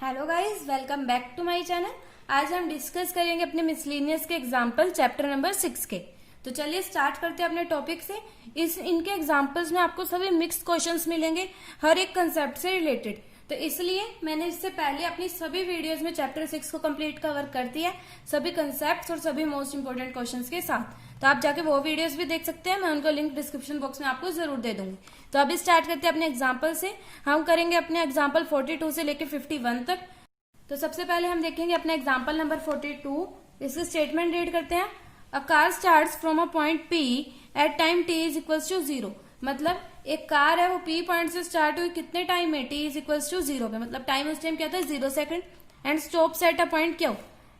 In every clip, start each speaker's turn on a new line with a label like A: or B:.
A: Hello guys, welcome back to my channel. आज हम discuss करेंगे अपने मिसलेनियस के एग्जाम्पल चैप्टर नंबर 6 के। तो चलिए स्टार्ट करते हैं अपने टॉपिक से। इनके एग्जाम्पल्स में आपको सभी मिक्स्ड क्वेश्चंस मिलेंगे, हर एक कंसेप्ट से रिलेटेड। तो इसलिए मैंने इससे पहले अपनी सभी वीडियोस में चैप्टर 6 को कंप्लीट कवर कर दिया, सभी कंसेप्ट और सभी मोस्ट इंपोर्टेंट क्वेश्चन के साथ। तो आप जाके वो वीडियोस भी देख सकते हैं, मैं उनको लिंक डिस्क्रिप्शन बॉक्स में आपको जरूर दे दूंगी। तो अभी स्टार्ट करते हैं अपने एग्जाम्पल से। हम करेंगे अपने एग्जाम्पल 42 से लेकर 51 तक। तो सबसे पहले हम देखेंगे अपना एग्जाम्पल नंबर 42। इसकी स्टेटमेंट रीड करते हैं। A car starts from a point P at time t is equals to 0। मतलब एक कार है, वो P पॉइंट से स्टार्ट हुई कितने टाइम में, t इज इक्वल्स टू 0 पे। मतलब टाइम उस टाइम क्या था, 0 second. And stops at a point Q।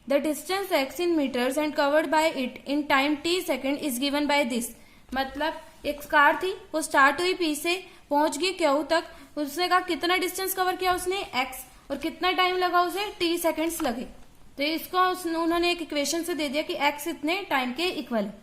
A: The distance x in metres and covered by it in time t second is given by this. मतलब एक car थी, वो start हुई P से, पहुंच गई Q तक। उसने कहा कितना डिस्टेंस कवर किया उसने, x, और कितना टाइम लगा उसे, t सेकंड्स लगे। तो इसको उन्होंने एक इक्वेशन से दे दिया कि x इतने टाइम के इक्वल है।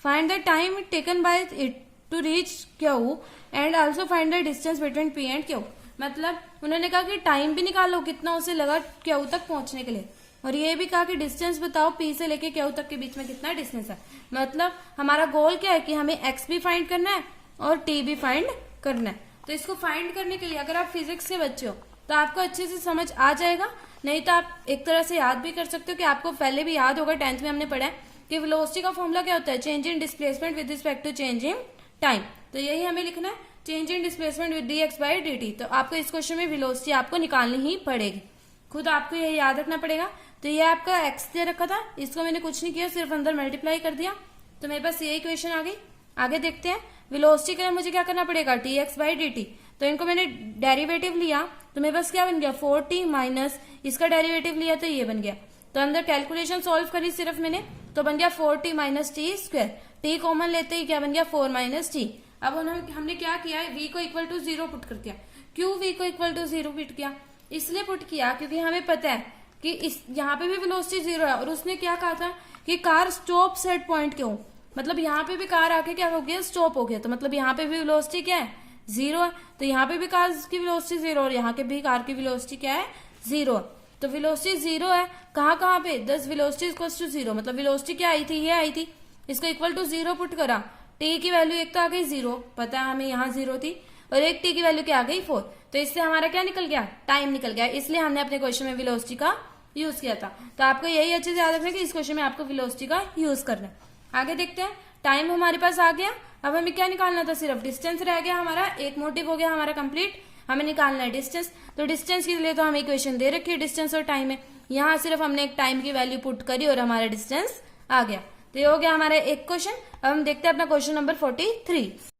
A: Find the time taken by it to reach Q and also find the distance between P and Q। मतलब उन्होंने कहा कि टाइम भी निकालो कितना उसे लगा Q तक पहुंचने के लिए, और ये भी कहा कि डिस्टेंस बताओ P से लेके Q तक के बीच में कितना डिस्टेंस है। मतलब हमारा गोल क्या है कि हमें x भी फाइंड करना है और t भी फाइंड करना है। तो इसको फाइंड करने के लिए अगर आप फिजिक्स के बच्चे हो तो आपको अच्छे से समझ आ जाएगा, नहीं तो आप एक तरह से याद भी कर सकते हो कि आपको पहले भी याद होगा, 10th में हमने पढ़ा है कि वेलोसिटी का फॉर्मूला क्या होता है, change in displacement with respect to change in time. तो यही हमें लिखना है, change in displacement with dx by dt। तो आपको इस क्वेश्चन में वेलोसिटी आपको निकालनी ही पड़ेगी, खुद आपको ये याद रखना पड़ेगा। तो ये आपका x दे रखा था, इसको मैंने कुछ नहीं किया, सिर्फ अंदर मल्टीप्लाई कर दिया, तो मेरे पास यही इक्वेशन आ गई। आगे देखते हैं, वेलोसिटी के लिए मुझे क्या करना पड़ेगा, dx बाई dt। तो इनको मैंने डेरिवेटिव लिया, तो मेरे पास क्या बन गया, 4t माइनस इसका डेरिवेटिव लिया तो ये बन गया। तो अंदर कैलकुलेशन सॉल्व करी सिर्फ मैंने, तो बन गया 4t minus T square. t common लेते ही क्या बन गया, 4 माइनस टी। अब हमने क्या किया, v को इक्वल टू 0 पुट कर दिया। क्यों v को इक्वल टू 0 पुट किया, इसलिए पुट किया क्योंकि हमें पता है कि इस यहाँ पे भी वेलोसिटी 0 है, और उसने क्या कहा था कि कार स्टॉप एट पॉइंट क्यों। मतलब यहाँ पे भी कार आके क्या हो गया, स्टॉप हो गया। तो मतलब यहाँ पे भी वेलोसिटी क्या है, 0 है। तो यहाँ पे भी कार की वेलोसिटी 0 और यहाँ के भी कार की वेलोसिटी क्या है, 0 है। तो वेलोसिटी 0 है, कहाँ पे, 10 वेलोसिटी इक्वल्स टू 0। मतलब वेलोसिटी क्या आई थी, ये आई थी, इसको इक्वल टू 0 पुट करा। टी की वैल्यू एक तो आ गई 0, पता है हमें यहाँ 0 थी, और एक टी की वैल्यू क्या आ गई 4। तो इससे हमारा क्या निकल गया, टाइम निकल गया। इसलिए हमने अपने क्वेश्चन में वेलोसिटी का यूज किया था। तो आपको यही अच्छे से याद रखना है कि इस क्वेश्चन में आपको वेलोसिटी का यूज करना है। आगे देखते हैं, टाइम हमारे पास आ गया। अब हमें क्या निकालना था, सिर्फ डिस्टेंस रह गया हमारा। एक मोटिव हो गया हमारा कंप्लीट, हमें निकालना है डिस्टेंस। तो डिस्टेंस के लिए तो हमें इक्वेशन दे रखी है, डिस्टेंस और टाइम है। यहाँ सिर्फ हमने एक टाइम की वैल्यू पुट करी और हमारा डिस्टेंस आ गया। तो ये हो गया हमारा एक क्वेश्चन। अब हम देखते हैं अपना question number 43।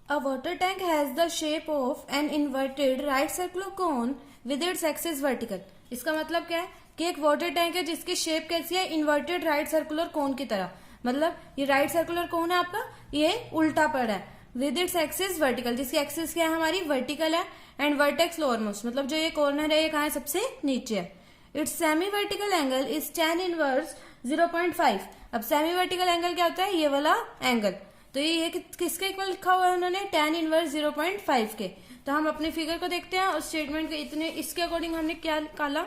A: A water tank has the shape of an inverted right circular cone with its axis vertical. इसका मतलब क्या है कि एक वाटर टैंक है जिसकी शेप कैसी है, इन्वर्टेड राइट सर्कुलर कोन की तरह। मतलब ये राइट सर्कुलर कोन है आपका, ये उल्टा पड़ा है, विद इट्स एक्सिस वर्टिकल, जिसकी एक्सिस क्या है हमारी, वर्टिकल है। एंड वर्टेक्स लोअर मोस्ट, मतलब जो ये कॉर्नर है ये कहाँ है, सबसे नीचे है। It's semi vertical angle is tan inverse 0.5। अब सेमी वर्टिकल एंगल क्या होता है, ये वाला एंगल। तो ये किसके इक्वल लिखा हुआ है उन्होंने, tan इनवर्स 0.5 के। तो हम अपने फिगर को देखते हैं और स्टेटमेंट के इतने, इसके अकॉर्डिंग हमने क्या निकाला,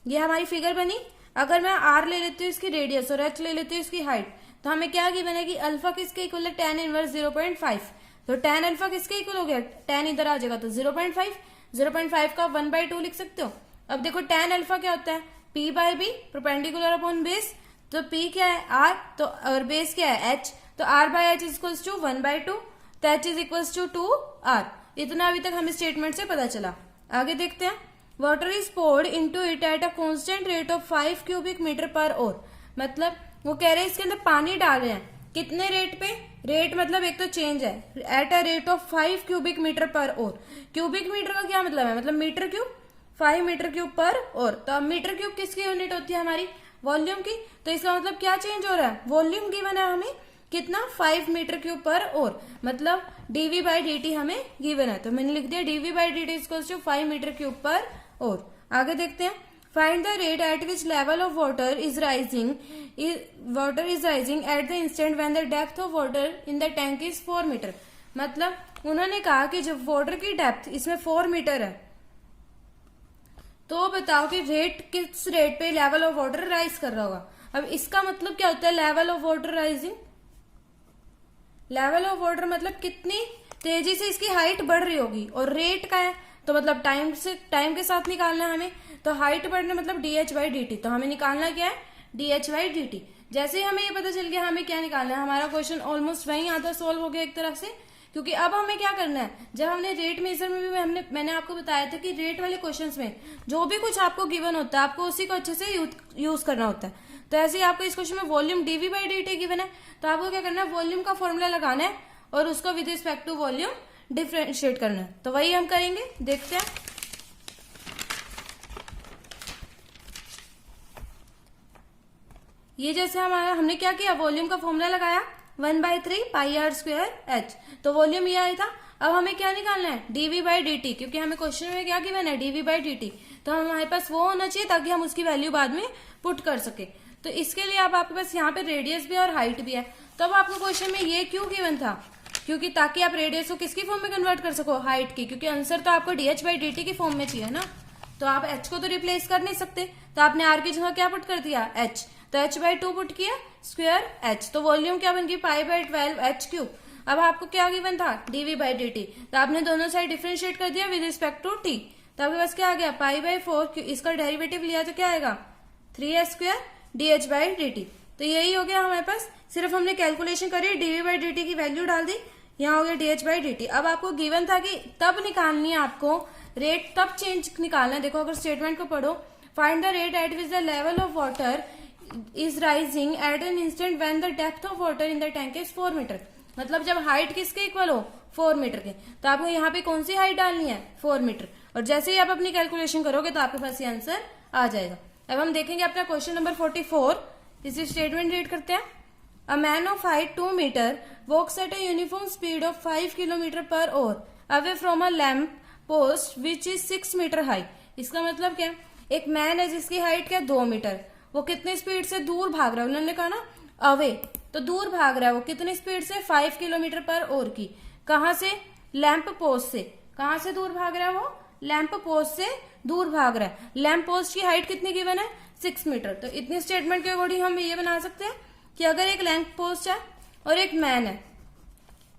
A: ये हमारी फिगर बनी। अगर मैं r ले लेती हूँ इसकी रेडियस और h ले लेती हूँ इसकी हाइट, तो हमें क्या की बनेगी, अल्फा किसके इक्वल है, tan इनवर्स 0.5। तो tan अल्फा किसके इक्वल हो गया, tan इधर आ जाएगा तो 0.5, 0.5 का 1/2 लिख सकते हो। अब देखो tan अल्फा क्या होता है, p by b perpendicular upon base. तो p क्या है, r, तो और बेस क्या है, h। तो r by h equals to 1/2, तो h is equals to 2r। इतना अभी तक हमें स्टेटमेंट से पता चला। आगे देखते हैं, water is poured into it at a constant rate of 5 cubic metre per hour. मतलब वो कह रहे हैं इसके अंदर पानी डाल रहे हैं, कितने रेट पे, रेट मतलब एक तो चेंज है, at a rate of 5 cubic metre per hour. Cubic metre का क्या मतलब है, मतलब metre cube, 5 metre cube per hour. तो अब मीटर क्यूब किसकी यूनिट होती है हमारी, वॉल्यूम की। तो इसका मतलब क्या चेंज हो रहा है, वॉल्यूम गिवन है हमें कितना, 5 मीटर क्यूब पर आवर। मतलब dv बाई dt हमें गिवन है, तो मैंने लिख दिया dv by dt equals to 5 metre cube per hour. आगे देखते हैं, find the rate at which level of water is rising at the instant when the depth of water in the tank is 4 metre. मतलब उन्होंने कहा कि जब water की depth इसमें 4 मीटर है, तो बताओ कि रेट किस रेट पे लेवल ऑफ वाटर राइज कर रहा होगा। अब इसका मतलब क्या होता है level of water rising. Level of water मतलब कितनी तेजी से इसकी हाइट बढ़ रही होगी, और रेट का है तो मतलब टाइम के साथ निकालना है हमें। तो हाइट बढ़ने मतलब dh/dt, तो हमें निकालना क्या है dh/dt। जैसे ही हमें ये पता चल गया हमें क्या निकालना है, हमारा क्वेश्चन ऑलमोस्ट वहीं आधा सोल्व हो गया एक तरफ से। क्योंकि अब हमें क्या करना है, जब हमने रेट मेजर में भी मैंने आपको बताया था कि रेट वाले क्वेश्चंस में जो भी कुछ आपको गिवन होता है आपको उसी को अच्छे से यूज करना होता है। तो ऐसे ही आपको इस क्वेश्चन में वॉल्यूम dv/dt गिवन है, तो आपको क्या करना है वॉल्यूम का फॉर्मूला लगाना है और उसको with respect to volume differentiate करना है। तो वही हम करेंगे, देखते हैं। ये जैसे हमने क्या किया, वॉल्यूम का फॉर्मूला लगाया 1/3 πr²h, तो वॉल्यूम ये आया था। अब हमें क्या निकालना है dv/dt, क्योंकि हमें क्वेश्चन में क्या गिवन है dv/dt, तो हमारे पास वो होना चाहिए ताकि हम उसकी वैल्यू बाद में पुट कर सके। तो इसके लिए अब आपके पास यहाँ पे रेडियस भी और हाइट भी है। तो अब आपको क्वेश्चन में ये क्यों गिवन था, क्योंकि ताकि आप रेडियस को किसकी फॉर्म में कन्वर्ट कर सको, हाइट की, क्योंकि आंसर तो आपको dh/dt की फॉर्म में चाहिए ना। तो आप h को तो रिप्लेस कर नहीं सकते, तो आपने r की जगह क्या पुट कर दिया h, तो h/2 पुट किया स्क्वायर h, तो वॉल्यूम क्या बन गई π/12 h³। अब आपको क्या गिवन था dv/dt, तो आपने दोनों साइड डिफरेंशिएट कर दिया विद रिस्पेक्ट टू t, तो आपके पास क्या आ गया π/4, इसका डेरिवेटिव लिया तो क्या आएगा 3s² dh/dt। तो यही हो गया हमारे पास, सिर्फ हमने कैलकुलेशन करी dv/dt की वैल्यू डाल दी, यहाँ हो गया dh/dt। अब आपको गिवन था कि तब निकालनी है आपको रेट, तब चेंज निकालना है। देखो अगर स्टेटमेंट को पढ़ो, find the rate at which the level of water is rising at an instant when the depth of water in the tank is 4 metre. मतलब जब हाइट किसके इक्वल हो 4 मीटर के, तो आपको यहाँ पे कौन सी हाइट डालनी है 4 मीटर, और जैसे ही आप अपनी कैलकुलेशन करोगे तो आपके पास ये आंसर आ जाएगा। अब हम देखेंगे अपना क्वेश्चन नंबर 44, इसे स्टेटमेंट रीड करते हैं। A man of height 2 metre walks at a uniform speed of 5 kilometre per hour away from a lamp post which is 6 metre high. इसका मतलब क्या, एक मैन है जिसकी हाइट क्या 2 मीटर, वो कितनी स्पीड से दूर भाग रहा है, उन्होंने कहा ना अवे, तो दूर भाग रहा है वो कितनी स्पीड से 5 किलोमीटर पर आवर की, कहां से लैंप पोस्ट से। कहां से दूर भाग रहा है वो, लैंप पोस्ट से दूर भाग रहा है। लैंप पोस्ट की हाइट कितनी गिवन है 6 मीटर। तो इतनी स्टेटमेंट के अकॉर्डिंग हम ये बना सकते हैं कि अगर एक लैंप पोस्ट है और एक मैन है,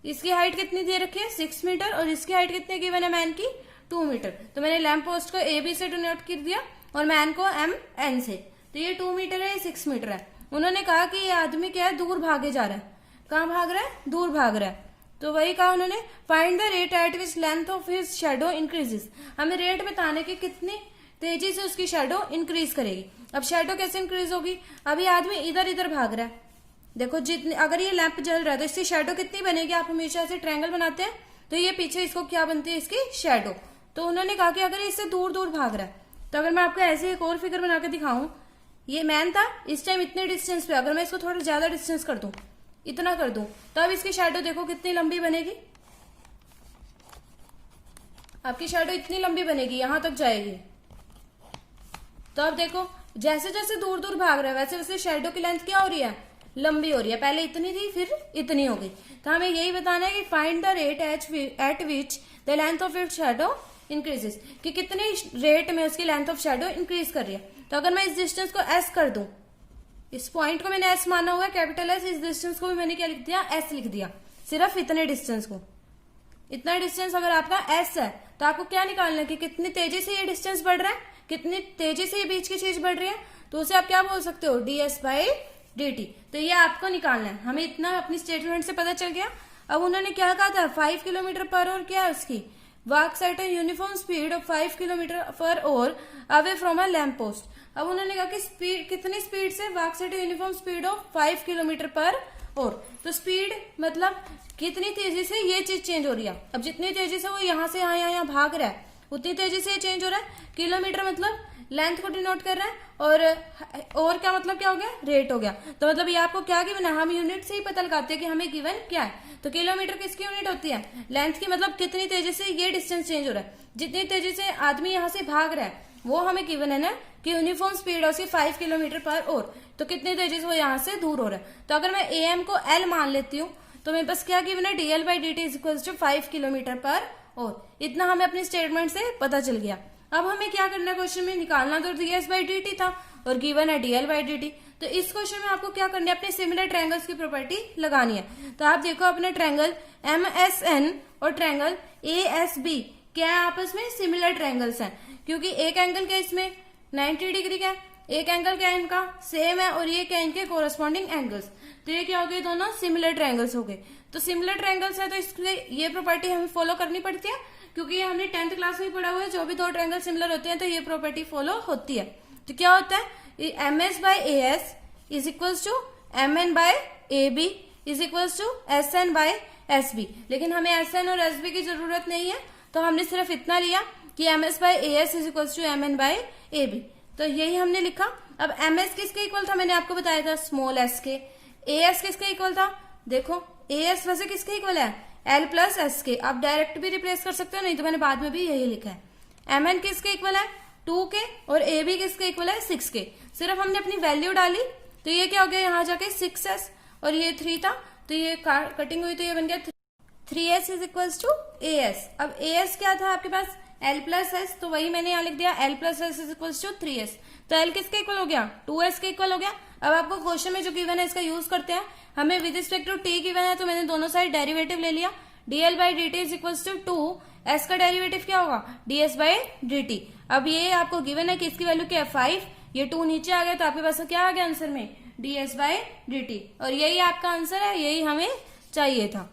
A: इसकी हाइट कितनी दे रखी है 6 मीटर, और इसकी हाइट कितनी गिवन है मैन की 2 मीटर। तो मैंने लैंप पोस्ट को AB से डिनोट कर दिया और मैन को MN से। तो ये 2 मीटर है, ये 6 मीटर है। उन्होंने कहा कि ये आदमी क्या है दूर भागे जा रहा है, कहाँ भाग रहा है दूर भाग रहा है। तो वही कहा उन्होंने, find the rate at which length of his shadow increases. हमें रेट बताने की कितनी तेजी से उसकी शेडो इंक्रीज करेगी। अब शेडो कैसे इंक्रीज होगी, अभी आदमी इधर इधर भाग रहा है, देखो जितने, अगर ये लैंप जल रहा है तो इसकी शेडो कितनी बनेगी, आप हमेशा से ट्रायंगल बनाते हैं तो ये पीछे इसको क्या बनती है इसकी शेडो। तो उन्होंने कहा कि अगर इससे दूर दूर भाग रहा है, तो अगर मैं आपको ऐसे एक और फिगर बना के दिखाऊं, ये मैन था इस टाइम इतने डिस्टेंस पे, अगर मैं इसको थोड़ा ज्यादा डिस्टेंस कर दूं, इतना कर दूं, तो अब इसकी शेडो देखो कितनी लंबी बनेगी, आपकी शेडो इतनी लंबी बनेगी, यहां तक जाएगी। तो अब देखो जैसे जैसे दूर दूर भाग रहा है वैसे वैसे शेडो की लेंथ क्या हो रही है, लंबी हो रही है। पहले इतनी थी फिर इतनी हो गई। तो हमें यही बताना है कि find the rate at which the length of it shadow increases, कि कितनी रेट में उसकी लेंथ ऑफ शेडो इंक्रीज कर रही है। तो अगर मैं इस डिस्टेंस को S कर दूं, इस पॉइंट को मैंने S माना हुआ है कैपिटल S, इस डिस्टेंस को भी मैंने क्या लिख दिया S लिख दिया, सिर्फ इतने डिस्टेंस को। इतना डिस्टेंस अगर आपका S है तो आपको क्या निकालना है कि कितनी तेजी से ये डिस्टेंस बढ़ रहा है, कितनी तेजी से ये बीच की चीज बढ़ रही है, तो उसे आप क्या बोल सकते हो ds/dt। तो ये आपको निकालना है। हमें इतना अपनी स्टेटमेंट से पता चल गया। अब उन्होंने क्या कहा था 5 किलोमीटर पर आवर क्या है उसकी, walks at a uniform speed of 5 kilometre per hour away from a lamp post. अब उन्होंने कहा कि स्पीड कितनी स्पीड से, walks at a uniform speed of 5 kilometre per hour. तो स्पीड मतलब कितनी तेजी से ये चीज चेंज हो रही है। अब जितनी तेजी से वो यहाँ से यहाँ भाग रहा है उतनी तेजी से ये चेंज हो रहा है। किलोमीटर मतलब लेंथ को डिनोट कर रहा है, और क्या मतलब क्या हो गया, रेट हो गया। तो मतलब ये आपको क्या गिवन है, हम यूनिट से ही पता लगाते हैं कि हमें गिवन क्या है। तो किलोमीटर किसकी यूनिट होती है, लेंथ की, मतलब कितनी तेजी से ये डिस्टेंस चेंज हो रहा है। जितनी तेजी से आदमी यहाँ से भाग रहा है वो हमें गिवन है ना कि यूनिफॉर्म स्पीड है उसकी 5 किलोमीटर पर आवर, तो कितनी तेजी से वो यहाँ से दूर हो रहा है। तो अगर मैं AM को L मान लेती हूँ तो मेरे पास क्या गिवन है dl/dt is equal to 5 kilometre per hour. इतना हमें अपनी स्टेटमेंट से पता चल गया। अब हमें क्या करना है, क्वेश्चन में निकालना तो ds बाई dt था और गिवन है dl बाई dt। तो इस क्वेश्चन में आपको क्या करना है, अपने सिमिलर ट्रायंगल्स की प्रॉपर्टी लगानी है। तो आप देखो अपने ट्रायंगल MSN और ट्रायंगल ASB क्या है, आपस में सिमिलर ट्रायंगल्स हैं, क्योंकि एक एंगल क्या इसमें 90 डिग्री का है, एक एंगल क्या है इनका सेम है, और ये क्या इनके कोरस्पॉन्डिंग एंगल्स। तो ये क्या हो गए, दोनों सिमिलर ट्रायंगल्स हो गए। तो सिमिलर ट्रायंगल्स है तो इसके ये प्रॉपर्टी हमें फॉलो करनी पड़ती है, क्योंकि ये हमने 10th क्लास में पढ़ा हुआ है, जो भी दो ट्रायंगल सिमिलर होते हैं तो ये प्रॉपर्टी फॉलो होती है। तो क्या होता है, MS by AS is equals to MN by AB is equals to SN by SB। लेकिन हमें SN और SB की जरूरत नहीं है, तो हमने सिर्फ इतना लिया कि MS by AS is equals to MN by AB। तो यही हमने लिखा। अब MS किसके इक्वल था, मैंने आपको बताया था स्मॉल s के। AS किसके इक्वल था, देखो AS वैसे किसके इक्वल है, L प्लस S के। आप डायरेक्ट भी रिप्लेस कर सकते हो, नहीं तो मैंने बाद में भी यही लिखा है। MN किसके इक्वल है, 2 के, और AB किसके इक्वल है, 6 के। सिर्फ हमने अपनी वैल्यू डाली, तो ये क्या हो गया, यहाँ जाके 6s और ये 3 था, तो ये कटिंग हुई तो ये बन गया 3s is equals to AS। अब AS क्या था आपके पास, L प्लस S, तो वही मैंने यहाँ लिख दिया L plus S is equals to 3s। तो L किसके इक्वल हो गया, 2s के इक्वल हो गया। अब आपको क्वेश्चन में जो गिवन है इसका यूज करते हैं। हमें with respect to t given है, तो मैंने दोनों साइड डेरिवेटिव ले लिया। dl by dt is equals to 2, s का डेरिवेटिव क्या होगा, ds बाई dt। अब ये आपको गिवन है कि इसकी वैल्यू क्या है 5, ये 2 नीचे आ गया, तो आपके पास क्या आ गया आंसर में, ds बाई dt। और यही आपका आंसर है, यही हमें चाहिए था।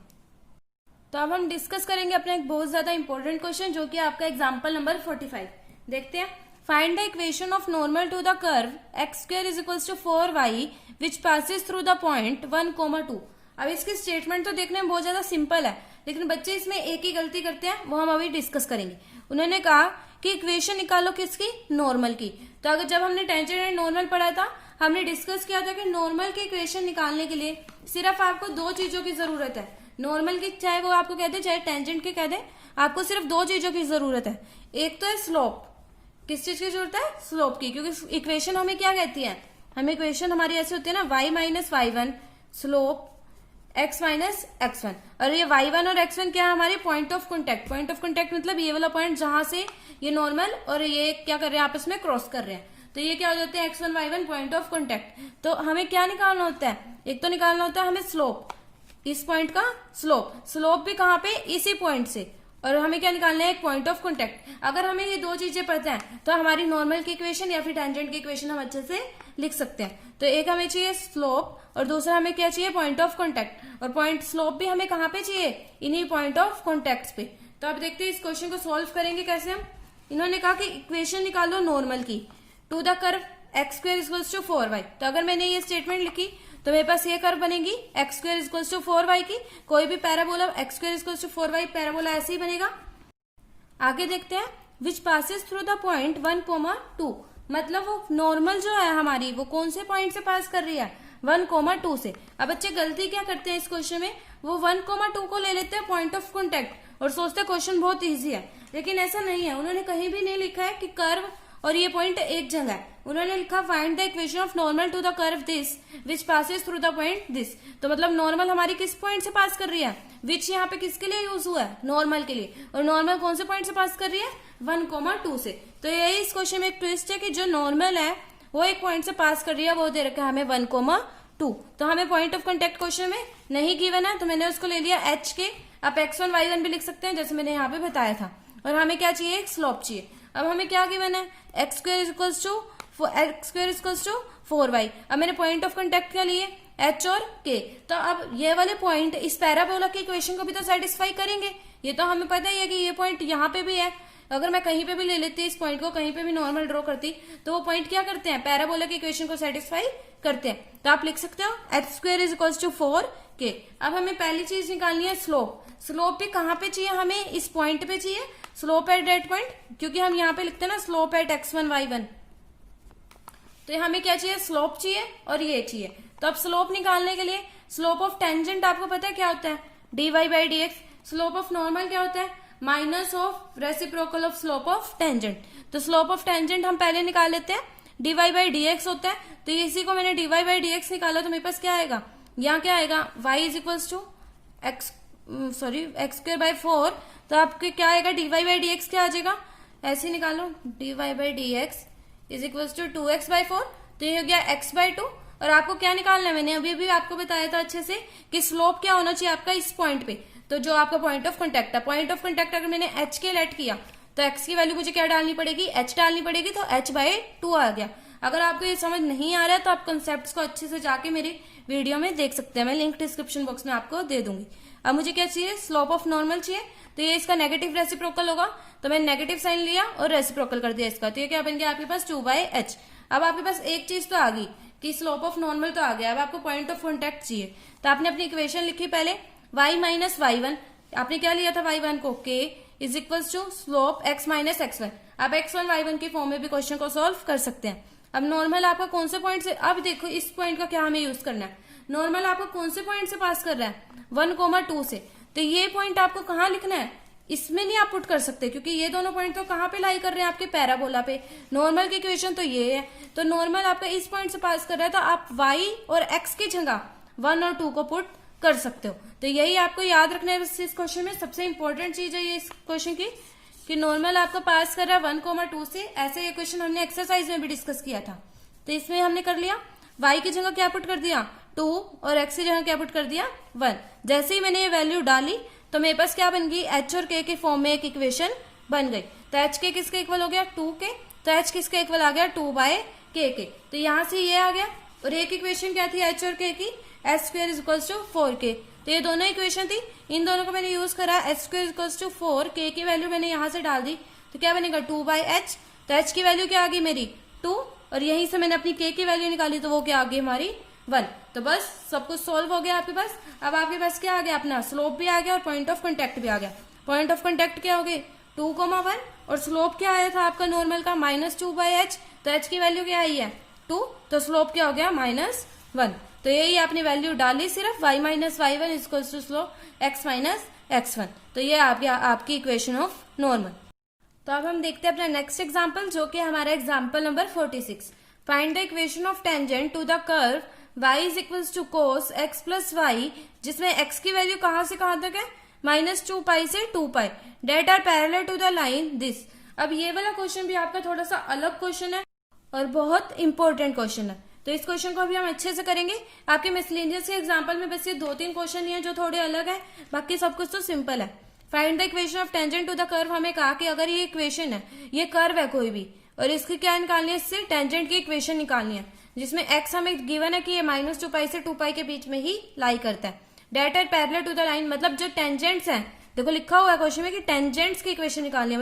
A: तो अब हम डिस्कस करेंगे अपना एक बहुत ज्यादा इंपॉर्टेंट क्वेश्चन, जो कि आपका एग्जाम्पल नंबर 45। देखते हैं, find the equation of normal to the curve x square is equals to 4y which passes through the point 1,2। अब इसकी स्टेटमेंट तो देखने में बहुत ज्यादा सिंपल है, लेकिन बच्चे इसमें एक ही गलती करते हैं, वो हम अभी डिस्कस करेंगे। उन्होंने कहा कि इक्वेशन निकालो किसकी, नॉर्मल की। तो अगर जब हमने टेंजेंट एंड नॉर्मल पढ़ा था, हमने डिस्कस किया था कि नॉर्मल की इक्वेशन निकालने के लिए सिर्फ आपको 2 चीजों की जरूरत है। नॉर्मल की चाहे वो आपको कहते चाहे टेंजेंट के कहते, आपको सिर्फ 2 चीजों की जरूरत है। एक तो है स्लोप, किस चीज की जरूरत है, स्लोप की, क्योंकि इक्वेशन हमें क्या कहती है, हमें इक्वेशन हमारी ऐसी होती है ना, y minus y1 slope x minus x1। और ये y1 और x1 क्या है, हमारे point of contact. Point of contact मतलब ये वाला पॉइंट जहां से ये नॉर्मल और ये क्या कर रहे हैं, आपस में क्रॉस कर रहे हैं, तो ये क्या हो जाते हैं x1 y1 point of contact. तो हमें क्या निकालना होता है, एक तो निकालना होता है हमें स्लोप, इस पॉइंट का स्लोप। स्लोप भी कहाँ पे, इसी पॉइंट से। और हमें क्या निकालना है, एक पॉइंट ऑफ कॉन्टेक्ट। अगर हमें ये 2 चीजें पता है, तो हमारी नॉर्मल की इक्वेशन या फिर टेंजेंट की इक्वेशन हम अच्छे से लिख सकते हैं। तो एक हमें चाहिए स्लोप, और दूसरा हमें क्या चाहिए, पॉइंट ऑफ कॉन्टेक्ट। और पॉइंट स्लोप भी हमें कहाँ पे चाहिए, इन्हीं पॉइंट ऑफ कॉन्टेक्ट पे। तो अब देखते हैं इस क्वेश्चन को सोल्व करेंगे कैसे हम। इन्होंने कहा कि इक्वेशन निकालो नॉर्मल की to the curve x square equals to 4y। तो अगर मैंने ये स्टेटमेंट लिखी, तो मेरे पास ये कर्व बनेगी x square equals to 4y की। कोई भी parabola x square equals to 4y parabola ऐसे ही बनेगा। आगे देखते हैं, which passes through the point 1,2। मतलब वो नॉर्मल जो है हमारी, वो कौन से पॉइंट से पास कर रही है, 1,2 से। अब बच्चे गलती क्या करते हैं इस क्वेश्चन में, वो 1,2 को ले लेते हैं पॉइंट ऑफ कॉन्टेक्ट और सोचते हैं क्वेश्चन बहुत इजी है, लेकिन ऐसा नहीं है। उन्होंने कहीं भी नहीं लिखा है कि कर्व और ये पॉइंट एक जगह है। उन्होंने लिखा find the equation of normal to the curve this which passes through the point this. तो मतलब नॉर्मल हमारी किस पॉइंट से पास कर रही है, विच यहाँ पे किसके लिए यूज हुआ है, नॉर्मल के लिए। और नॉर्मल कौन से पॉइंट से पास कर रही है, 1,2 से। तो यही इस क्वेश्चन में एक ट्विस्ट है कि जो नॉर्मल है वो एक पॉइंट से पास कर रही है, वो दे रखा है हमें 1,2। तो हमें पॉइंट ऑफ कॉन्टेक्ट क्वेश्चन में नहीं गिवन है, तो मैंने उसको ले लिया h के। आप x1 y1 भी लिख सकते हैं, जैसे मैंने यहाँ पे बताया था। और हमें क्या चाहिए, एक स्लोप चाहिए। अब हमें क्या गिवन है, x square equals to 4y। अब मैंने पॉइंट ऑफ कॉन्टेक्ट क्या लिए, h और k। तो अब ये वाले पॉइंट इस पैराबोला की इक्वेशन को भी तो सेटिस्फाई करेंगे। ये तो हमें पता ही है कि ये पॉइंट यहाँ पे भी है। अगर मैं कहीं पे भी ले लेती इस पॉइंट को, कहीं पे भी नॉर्मल ड्रॉ करती, तो वो पॉइंट क्या करते हैं, पैराबोला की इक्वेशन को सेटिस्फाई करते हैं। तो आप लिख सकते हो h square is equals to 4k। अब हमें पहली चीज निकालनी है स्लोप। स्लोप भी कहाँ पे चाहिए, हमें इस पॉइंट पे चाहिए, स्लोप एट दैट पॉइंट, क्योंकि हम यहाँ पे लिखते हैं ना स्लोप एट x1 y1। तो हमें क्या चाहिए, स्लोप चाहिए और ये चाहिए। तो अब स्लोप निकालने के लिए स्लोप ऑफ टेंजेंट आपको पता है क्या होता है, dy by dx। Slope of normal क्या होता है, minus of reciprocal of slope of tangent. तो स्लोप ऑफ टेंजेंट हम पहले निकाल लेते हैं, dy बाई dx होता है। तो इसी को मैंने dy बाई dx निकाला, तो मेरे पास क्या आएगा, यहाँ क्या आएगा, y is equals to x square by 4। तो आपके क्या आएगा, dy बाई dx क्या आ जाएगा, ऐसे निकालो, dy by d x is equal to 2x/4, तो ये हो गया x/2। और आपको क्या निकालना है, मैंने अभी भी आपको बताया था अच्छे से कि स्लोप क्या होना चाहिए आपका इस पॉइंट पे, तो जो आपका पॉइंट ऑफ कांटेक्ट है, पॉइंट ऑफ कांटेक्ट अगर मैंने h के लेट किया तो x की वैल्यू मुझे क्या डालनी पड़ेगी, h डालनी पड़ेगी, तो h/2 आ गया। अगर आपको ये समझ नहीं आ रहा है तो आप कंसेप्ट को अच्छे से जाके मेरे वीडियो में देख सकते हैं, मैं लिंक डिस्क्रिप्शन बॉक्स में आपको दे दूंगी। अब मुझे क्या चाहिए, स्लोप ऑफ नॉर्मल चाहिए, तो ये इसका नेगेटिव रेसिप्रोकल होगा, तो मैंने नेगेटिव साइन लिया और रेसिप्रोकल कर दिया इसका, तो ये क्या बन गया आपके पास 2/h। अब आपके पास एक चीज तो आ गई कि स्लोप ऑफ नॉर्मल तो आ गया, अब आपको पॉइंट ऑफ कॉन्टेक्ट चाहिए, तो आपने अपनी इक्वेशन लिखी पहले y माइनस y1, आपने क्या लिया था y1 को, k is equal to slope x minus x1। आप x1 y1 के फॉर्म में भी क्वेश्चन को सॉल्व कर सकते हैं। अब नॉर्मल आपका कौन से पॉइंट से, अब देखो इस पॉइंट का क्या हमें यूज करना है, नॉर्मल आपको कौन से पॉइंट से पास कर रहा है, 1,2 से, तो ये पॉइंट आपको कहाँ लिखना है, इसमें नहीं आप पुट कर सकते क्योंकि ये दोनों पॉइंट तो कहाँ पे लाई कर रहे हैं, आपके पैराबोला पे। नॉर्मल की इक्वेशन तो ये है, तो नॉर्मल आपका इस पॉइंट से पास कर रहा है, तो आप y और x की जगह 1 और 2 को पुट कर सकते हो। तो यही आपको याद रखना है इस क्वेश्चन में, सबसे इंपॉर्टेंट चीज है ये इस क्वेश्चन की कि नॉर्मल आपका पास कर रहा है 1,2 से। ऐसे ये क्वेश्चन हमने एक्सरसाइज में भी डिस्कस किया था, तो इसमें हमने कर लिया, y की जगह क्या पुट कर दिया 2 और x की जगह क्या पुट कर दिया 1। जैसे ही मैंने ये वैल्यू डाली तो मेरे पास क्या बन गई, h और k के फॉर्म में एक इक्वेशन बन गई। तो h k किसके इक्वल हो गया 2k, तो h किसके इक्वल आ गया 2/k के, तो यहां से ये आ गया। और एक इक्वेशन क्या थी h और k की, h² is equal to 4k, तो ये दोनों इक्वेशन थी, इन दोनों को मैंने यूज करा, h² is equal to 4, k की वैल्यू मैंने यहां से डाल दी, तो क्या बनेगा 2/h, तो h की वैल्यू क्या आ गई मेरी 2, और यहीं से मैंने अपनी k की वैल्यू निकाली, तो वो क्या आ गई हमारी 1। तो बस सब कुछ सोल्व हो गया आपके पास। अब आपके पास क्या आ गया, अपना स्लोप भी आ गया और पॉइंट ऑफ कांटेक्ट भी आ गया। पॉइंट ऑफ कांटेक्ट क्या हो गए 2,1, और स्लोप क्या आया था आपका नॉर्मल का -2/h, तो h की वैल्यू क्या आई है 2, तो स्लोप क्या हो गया -1। तो यही आपने वैल्यू डाली सिर्फ, y minus y1 equal to slope x minus x1, तो ये आ गया आपकी इक्वेशन ऑफ नॉर्मल। तो अब हम देखते हैं अपना नेक्स्ट एग्जाम्पल, जो कि हमारा example number 46। Find the equation of tangent to the curve y is equals to cos x plus y, जिसमें x की वैल्यू कहां से कहां तक है -2π से 2π, that are parallel to the line this. अब ये वाला क्वेश्चन भी आपका थोड़ा सा अलग क्वेश्चन है और बहुत इंपॉर्टेंट क्वेश्चन है, तो इस क्वेश्चन को अभी हम अच्छे से करेंगे। आपके मिसलेनियस के एग्जाम्पल में बस ये 2-3 क्वेश्चन ही है जो थोड़े अलग है, बाकी सब कुछ तो सिंपल है। Find the equation of tangent to the curve, हमें कहा कि अगर ये इक्वेशन है, ये कर्व है कोई भी, और इसकी क्या निकालनी है, इससे टेंजेंट की इक्वेशन निकालनी है, जिसमें x हमें गिवन है कि ये -2π से 2π के बीच में ही लाई करता है। That are parallel to the line, मतलब जो टेंजेंट्स हैं, देखो लिखा हुआ है क्वेश्चन में कि टेंजेंट्स की इक्वेशन निकालनी है,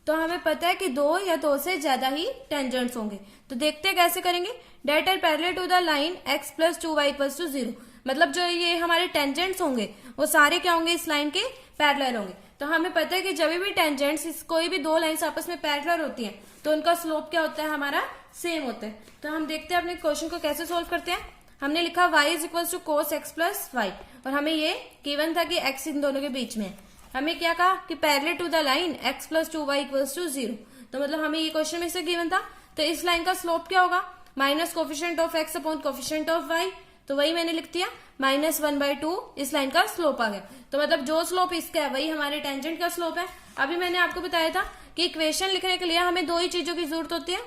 A: तो हमें पता है कि 2 या 2 से ज्यादा ही टेंजेंट्स होंगे। तो देखते हैं कैसे करेंगे। That are parallel to the line x plus 2y equals to 0, मतलब जो ये हमारे टेंजेंट्स होंगे वो सारे क्या होंगे, इस लाइन के पैरेलल होंगे। तो हमें पता है कि जब भी टेंजेंट्स कोई भी 2 लाइन्स आपस में पैरेलल होती हैं तो उनका स्लोप क्या होता है, हमारा सेम होता है। तो हम देखते हैं अपने क्वेश्चन को कैसे सोल्व करते हैं। हमने लिखा y is equal to cos x plus y, और हमें ये गिवन था कि x इन दोनों के बीच में है। हमें क्या कहा कि parallel to the line x plus 2y equals to 0, तो मतलब हमें ये क्वेश्चन में से गिवन था, तो इस लाइन का स्लोप क्या होगा, minus coefficient of x upon coefficient of y, तो वही मैंने लिख दिया -1/2 इस लाइन का स्लोप आ गया। तो मतलब जो स्लोप इसका है वही हमारे टेंजेंट का स्लोप है। अभी मैंने आपको बताया था कि इक्वेशन लिखने के लिए हमें 2 ही चीजों की जरूरत होती है,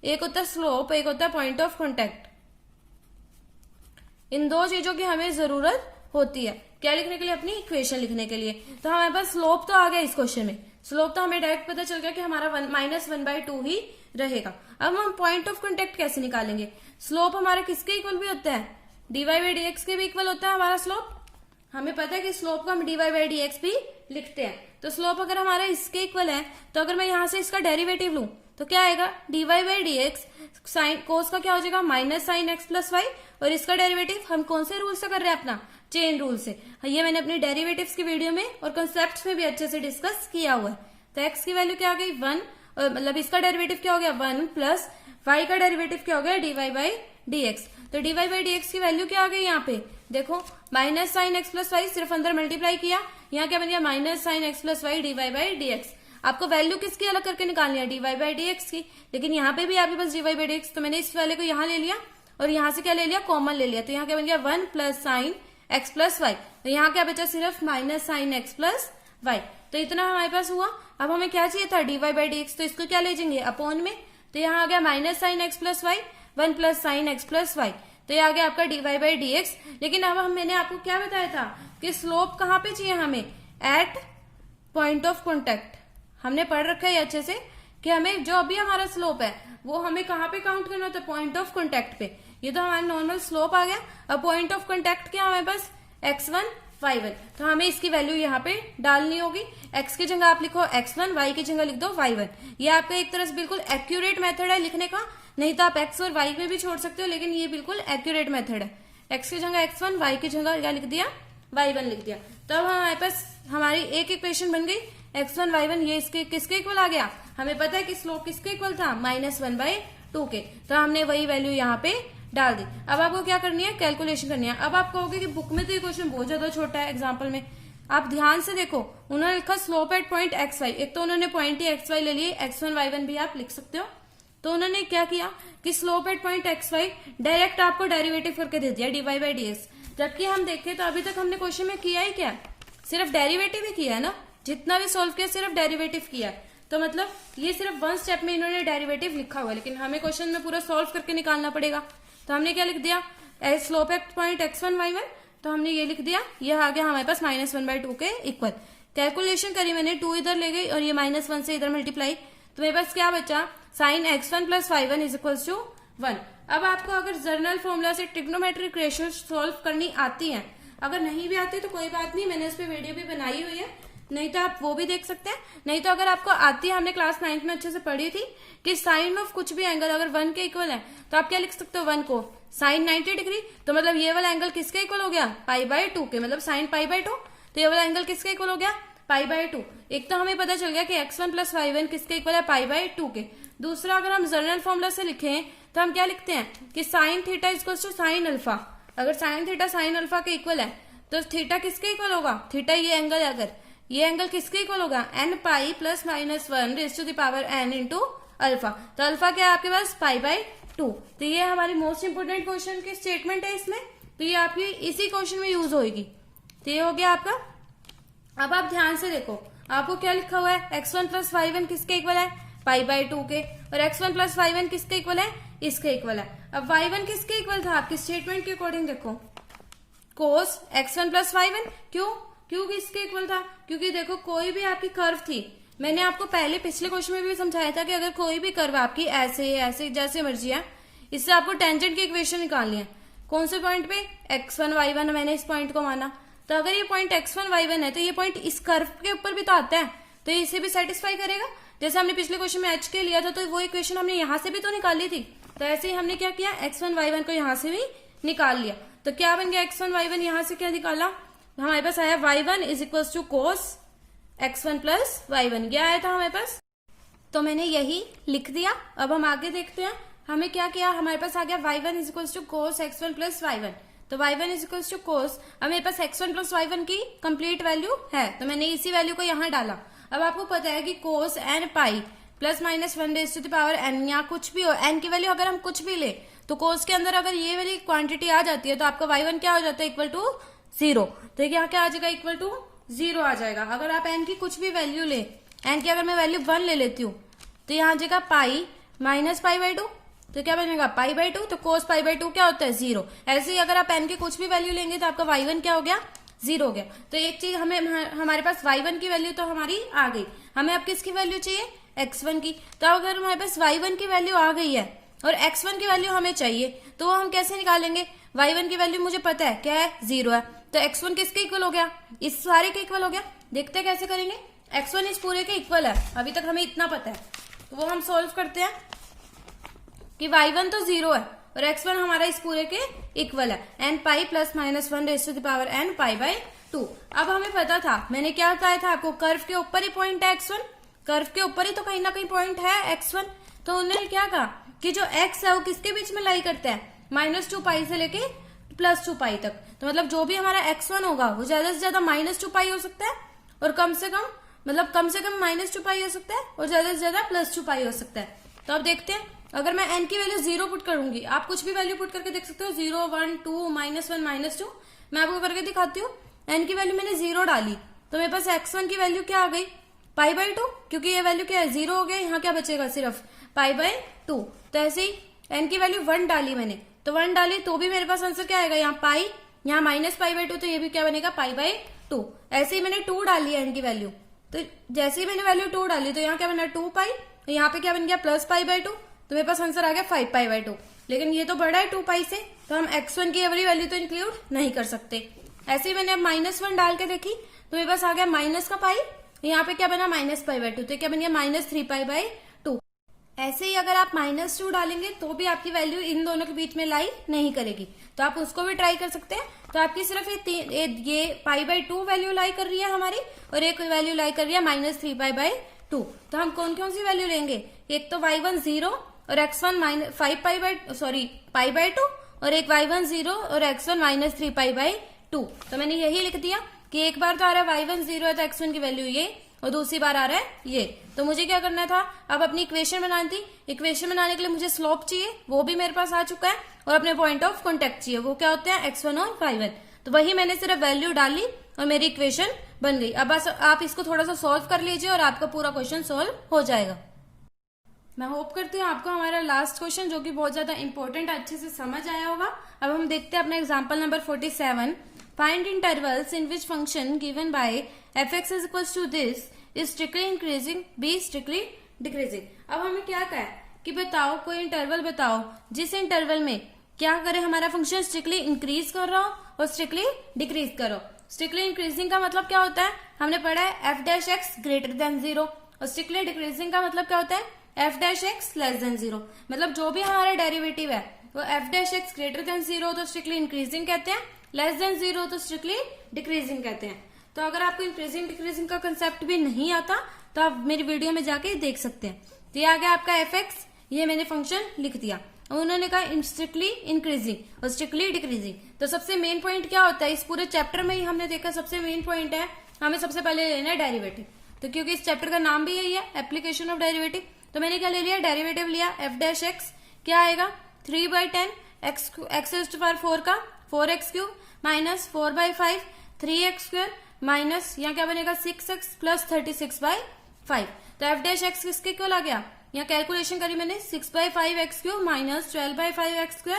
A: एक होता है स्लोप, एक होता है पॉइंट ऑफ कॉन्टेक्ट। इन 2 चीजों की हमें जरूरत होती है क्या लिखने के लिए, अपनी इक्वेशन लिखने के लिए। तो हमारे पास स्लोप तो आ गया इस क्वेश्चन में, स्लोप तो हमें डायरेक्ट पता चल गया कि हमारा -1/2 ही रहेगा। अब हम पॉइंट ऑफ कॉन्टेक्ट कैसे निकालेंगे, स्लोप हमारा किसके इक्वल भी होता है, dy/dx के भी इक्वल होता है हमारा स्लोप। हमें पता है कि स्लोप को हम dy/dx भी लिखते हैं, तो स्लोप अगर हमारा इसके इक्वल है तो अगर मैं यहां से इसका डेरिवेटिव लूं तो क्या आएगा, dy/dx साइन कोस का क्या हो जाएगा -sin x प्लस वाई, और इसका डेरिवेटिव हम कौन से रूल से कर रहे हैं, अपना चेन रूल से। ये मैंने अपनी डेरिवेटिव्स की वीडियो में और कंसेप्ट में भी अच्छे से डिस्कस किया हुआ है। तो x की वैल्यू क्या आ गई 1, मतलब इसका डेरिवेटिव क्या हो गया 1 प्लस y का डेरिवेटिव क्या हो गया dy/dx। तो dy/dx की वैल्यू क्या आ गई यहाँ पे, देखो -sin x प्लस वाई, सिर्फ अंदर मल्टीप्लाई किया, यहाँ क्या बन गया -sin x plus Y dy/dx। आपको वैल्यू किसकी अलग करके निकालनी है, dy/dx की, लेकिन यहाँ पे भी आपके पास dy/dx, तो मैंने इस वाले को यहाँ ले लिया और यहाँ से क्या ले लिया, कॉमन ले लिया, तो यहाँ क्या बन गया 1 plus sine x plus y, तो यहाँ क्या बचा सिर्फ -sin x प्लस y। तो इतना हमारे पास हुआ। अब हमें क्या चाहिए था, dy बाई डी एक्स, तो इसको क्या ले जाएंगे, अपॉन में। तो यहाँ आ गया minus sine x plus y, 1 plus sine x plus y. तो ये आ गया आपका dy बाई डी एक्स। लेकिन अब मैंने आपको क्या बताया था कि स्लोप कहाँ पे चाहिए हमें, एट पॉइंट ऑफ कॉन्टेक्ट। हमने पढ़ रखा है अच्छे से कि हमें जो अभी हमारा स्लोप है वो हमें कहाँ पे काउंट करना होता है, पॉइंट ऑफ कॉन्टेक्ट पे। ये तो हमारा नॉर्मल स्लोप आ गया। अब पॉइंट ऑफ कॉन्टेक्ट क्या हमारे पास, x1 y1। तो हमें इसकी वैल्यू यहाँ पे डालनी होगी। x की जगह आप लिखो x1, y की जगह लिख दो y1। ये आपका एक तरह से बिल्कुल एक्यूरेट मेथड है लिखने का। नहीं तो आप x और y में भी छोड़ सकते हो, लेकिन ये बिल्कुल एक्यूरेट मेथड है। x की जगह x1, y की जगह क्या लिख दिया, y1 लिख दिया। तब हमारे पास हमारी एक इक्वेशन बन गई, x1 y1। ये इसके किसके इक्वल आ गया, हमें पता है कि स्लोप किसके इक्वल था, -1/2 के। तो हमने वही वैल्यू यहाँ पे डाल दी। अब आपको क्या करनी है, कैलकुलेशन करनी है। अब आप कहोगे कि बुक में तो ये क्वेश्चन बहुत ज्यादा छोटा है, एग्जाम्पल में आप ध्यान से देखो, उन्होंने लिखा slope at point x y. एक तो उन्होंने पॉइंट ही एक्स वाई ले लिए, x1 y1 भी आप लिख सकते हो। तो उन्होंने क्या किया कि slope at point x y direct आपको डेरिवेटिव करके दे दिया, dy बाई डी एक्स। जबकि हम देखें तो अभी तक हमने क्वेश्चन में किया ही क्या, सिर्फ डेरिवेटिव ही किया है ना। जितना भी सोल्व किया सिर्फ डेरिवेटिव किया है। तो मतलब ये सिर्फ 1 स्टेप में इन्होंने डेरिवेटिव लिखा हुआ है, लेकिन हमें क्वेश्चन में पूरा सोल्व करके निकालना पड़ेगा। तो हमने क्या लिख दिया, slope at point x1 y1। तो हमने ये लिख दिया, यह आ गया हमारे पास -1/2 के इक्वल। कैलकुलेशन करी मैंने, 2 इधर ले गई और ये -1 से इधर मल्टीप्लाई। तो मेरे पास क्या बचा, sine x1 plus y1 is equals to 1। अब आपको अगर जर्नल फॉर्मूला से ट्रिग्नोमेट्रिक रेशियो सोल्व करनी आती है, अगर नहीं भी आती तो कोई बात नहीं, मैंने इस पे वीडियो भी बनाई हुई है, नहीं तो आप वो भी देख सकते हैं। नहीं तो अगर आपको आती है, हमने क्लास 9 में अच्छे से पढ़ी थी कि साइन ऑफ कुछ भी एंगल अगर 1 के इक्वल है तो आप क्या लिख सकते हो, 1 को साइन 90 डिग्री। तो मतलब ये वाला एंगल किसके इक्वल हो गया, π/2 के, मतलब साइन π/2। तो ये वाला एंगल किसके इक्वल हो गया, π/2। एक तो हमें पता चल गया कि x1 प्लस y1 किसके इक्वल है, π/2 के। दूसरा अगर हम जर्नल फॉर्मूला से लिखें तो हम क्या लिखते हैं कि sine theta equal to sine alpha. अगर साइन थीटा साइन अल्फा के इक्वल है तो थीटा किसके इक्वल होगा, थीटा ये एंगल है, अगर ये एंगल किसके इक्वल होगा, n pi plus -1 raise to the power n into alpha. तो अल्फा क्या है आपके पास, π/2। तो ये हमारी मोस्ट इंपोर्टेंट क्वेश्चन की स्टेटमेंट है इसमें। तो ये आपकी इसी क्वेश्चन में यूज होगी। तो ये हो गया आपका। अब आप ध्यान से देखो, आपको क्या लिखा हुआ है, x1 प्लस y1 किसके इक्वल है, π/2 के, और x1 प्लस y1 किसके इक्वल है, इसके इक्वल है। अब y1 किसके इक्वल था, आपकी स्टेटमेंट के अकॉर्डिंग देखो, कोस x1 प्लस y1। क्यों किसके इक्वल था, क्योंकि देखो कोई भी आपकी कर्व थी, मैंने आपको पहले पिछले क्वेश्चन में भी समझाया था कि अगर कोई भी कर्व आपकी ऐसे ऐसे जैसे मर्जी है, इससे आपको टेंजेंट की इक्वेशन निकालनी है। कौन से पॉइंट पे, x1 y1, मैंने इस पॉइंट को माना। तो अगर ये पॉइंट x1 y1 है तो ये पॉइंट इस कर्व के ऊपर भी तो आता है, तो ये इसे भी सेटिस्फाई करेगा। जैसे हमने पिछले क्वेश्चन में h के लिया था, तो वो इक्वेशन हमने यहाँ से भी तो निकाली थी। तो ऐसे ही हमने क्या किया, x1 y1 को यहाँ से भी निकाल लिया। तो क्या बन गया, x1 y1 यहाँ से क्या निकाला, हमारे पास आया y1 is equal to cos x1 plus y1, क्या आया था हमारे पास। तो मैंने यही लिख दिया। अब हम आगे देखते हैं, हमें क्या किया, हमारे पास आ गया y1 is equal to cos x1 plus y1। तो y1 इज इक्वल टू कोस, अब मेरे पास x1 प्लस y1 की कंप्लीट वैल्यू है, तो मैंने इसी वैल्यू को यहाँ डाला। अब आपको पता है कि cos n pi plus -1 raise to the power n, या कुछ भी हो, n की वैल्यू अगर हम कुछ भी ले तो कोस के अंदर अगर ये वाली क्वांटिटी आ जाती है तो आपका y1 क्या हो जाता है, इक्वल टू 0। तो यहाँ क्या आ जाएगा, इक्वल टू 0 आ जाएगा। अगर आप n की कुछ भी वैल्यू ले, n की अगर मैं वैल्यू 1 ले लेती हूँ तो यहाँ आ जाएगा पाई माइनस π/2। तो क्या बनेगा, π/2। तो कोस π/2 क्या होता है, 0। ऐसे ही अगर आप n की कुछ भी वैल्यू लेंगे तो आपका y1 क्या हो गया, 0 हो गया। तो एक चीज हमें, हमारे पास y1 की वैल्यू तो हमारी आ गई, हमें अब किसकी वैल्यू चाहिए, x1 की। तो अगर हमारे पास y1 की वैल्यू आ गई है और x1 की वैल्यू हमें चाहिए, तो वो हम कैसे निकालेंगे, y1 की वैल्यू मुझे पता है क्या है, 0 है। तो x1 किसके इक्वल हो गया, इस सारे के इक्वल हो गया। देखते हैं कैसे करेंगे, x1 इस पूरे के इक्वल है, अभी तक हमें इतना पता है। तो वो हम सोल्व करते हैं कि y1 तो 0 है और x1 हमारा इस पूरे के इक्वल है, n pi plus -1 raise to the power n π/2। अब हमें पता था, मैंने क्या बताया था आपको, कर्व के ऊपर ही पॉइंट है x1, कर्व के ऊपर ही तो कहीं ना कहीं पॉइंट है x1। तो उन्होंने क्या कहा कि जो x है वो किसके बीच में लाई करता है, -2 पाई से लेके +2 पाई तक। तो मतलब जो भी हमारा x1 होगा वो ज्यादा से ज्यादा -2 पाई हो सकता है, और कम से कम -2 पाई हो सकता है, और ज्यादा से ज्यादा +2 पाई हो सकता है। तो अब देखते हैं, अगर मैं n की वैल्यू 0 पुट करूंगी, आप कुछ भी वैल्यू पुट करके देख सकते हो, 0 1 2 -1 -2, मैं आपको करके दिखाती हूँ। n की वैल्यू मैंने 0 डाली तो मेरे पास x1 की वैल्यू क्या आ गई, π/2, क्योंकि ये वैल्यू क्या है 0 हो गया, यहाँ क्या बचेगा सिर्फ π/2। तो ऐसे ही n की वैल्यू 1 डाली मैंने, तो 1 डाली तो भी मेरे पास आंसर क्या आएगा, यहाँ पाई, यहाँ -π/2, तो ये भी क्या बनेगा π/2। ऐसे ही मैंने 2 डाली है n की वैल्यू, तो जैसे ही मैंने वैल्यू 2 डाली तो यहाँ क्या बना 2π, तो यहाँ पे क्या बन गया +π/2, तो मेरे पास आंसर आ गया 5π/2। लेकिन ये तो बड़ा है 2π से, तो हम x1 की एवरी वैल्यू तो इंक्लूड नहीं कर सकते। ऐसे ही मैंने अब -1 डाल के देखी तो मेरे पास आ गया माइनस का पाई, यहाँ पे क्या बना -π/2, तो क्या बन गया -3π/2। ऐसे ही अगर आप -2 डालेंगे तो भी आपकी वैल्यू इन दोनों के बीच में लाई नहीं करेगी, तो आप उसको भी ट्राई कर सकते हैं। तो आपकी सिर्फ ये π/2 वैल्यू लाई कर रही है हमारी, और एक वैल्यू लाई कर रही है -3π/2। तो हम कौन कौन सी वैल्यू लेंगे, एक तो y1 0 और x1 π/2, और एक y1 0 और x1 -3π/2। तो मैंने यही लिख दिया कि एक बार तो आ रहा है y1 0 है तो x1 की वैल्यू ये, और दूसरी बार आ रहा है ये। तो मुझे क्या करना था, अब अपनी इक्वेशन बनानी थी। इक्वेशन बनाने के लिए मुझे स्लोप चाहिए, वो भी मेरे पास आ चुका है, और अपने पॉइंट ऑफ कॉन्टेक्ट चाहिए, वो क्या होते हैं x1 और y1। तो वही मैंने सिर्फ वैल्यू डाली और मेरी इक्वेशन बन गई। अब बस आप इसको थोड़ा सा सॉल्व कर लीजिए और आपका पूरा क्वेश्चन सॉल्व हो जाएगा। मैं होप करती हूँ आपको हमारा लास्ट क्वेश्चन, जो कि बहुत ज्यादा इंपॉर्टेंट, अच्छे से समझ आया होगा। अब हम देखते हैं अपना example number 47। Find intervals in which function given by f(x) is equal to this is strictly increasing, b strictly decreasing. अब हमें क्या कहा है कि बताओ, कोई इंटरवल बताओ जिस इंटरवल में क्या करे, हमारा फंक्शन स्ट्रिक्टली इंक्रीज कर रहा हो और स्ट्रिक्टली डिक्रीज करो। स्ट्रिक्टली इंक्रीजिंग का मतलब क्या होता है, हमने पढ़ा है f'(x) ग्रेटर देन 0, और स्ट्रिक्टली डिक्रीजिंग का मतलब क्या होता है f'(x) लेस देन 0। मतलब जो भी हमारा डेरिवेटिव है वो f'(x) ग्रेटर देन 0 तो स्ट्रिक्टली इंक्रीजिंग कहते हैं, लेस देन 0 तो स्ट्रिक्टली डिक्रीजिंग कहते हैं। तो अगर आपको इंक्रीजिंग डिक्रीजिंग का कंसेप्ट भी नहीं आता तो आप मेरी वीडियो में जाके देख सकते हैं। तो ये आ गया आपका f(x), ये मैंने फंक्शन लिख दिया। उन्होंने कहा स्ट्रिक्टली इंक्रीजिंग और स्ट्रिक्टली डिक्रीजिंग। तो सबसे मेन पॉइंट क्या होता है, इस पूरे चैप्टर में ही हमने देखा सबसे मेन पॉइंट है हमें सबसे पहले लेना है डेरिवेटिव। तो क्योंकि इस चैप्टर का नाम भी यही है, एप्लीकेशन ऑफ डेरिवेटिव, तो मैंने क्या ले लिया, डेरिवेटिव लिया f'(x), क्या आएगा 3/10 x⁴ का 4x³ माइनस 4/5 3x² माइनस यहाँ क्या बनेगा 6x प्लस 36/5। तो f'(x) किसके इक्वल आ गया, यहाँ कैलकुलेशन करी मैंने 6/5x³ minus 12/5x²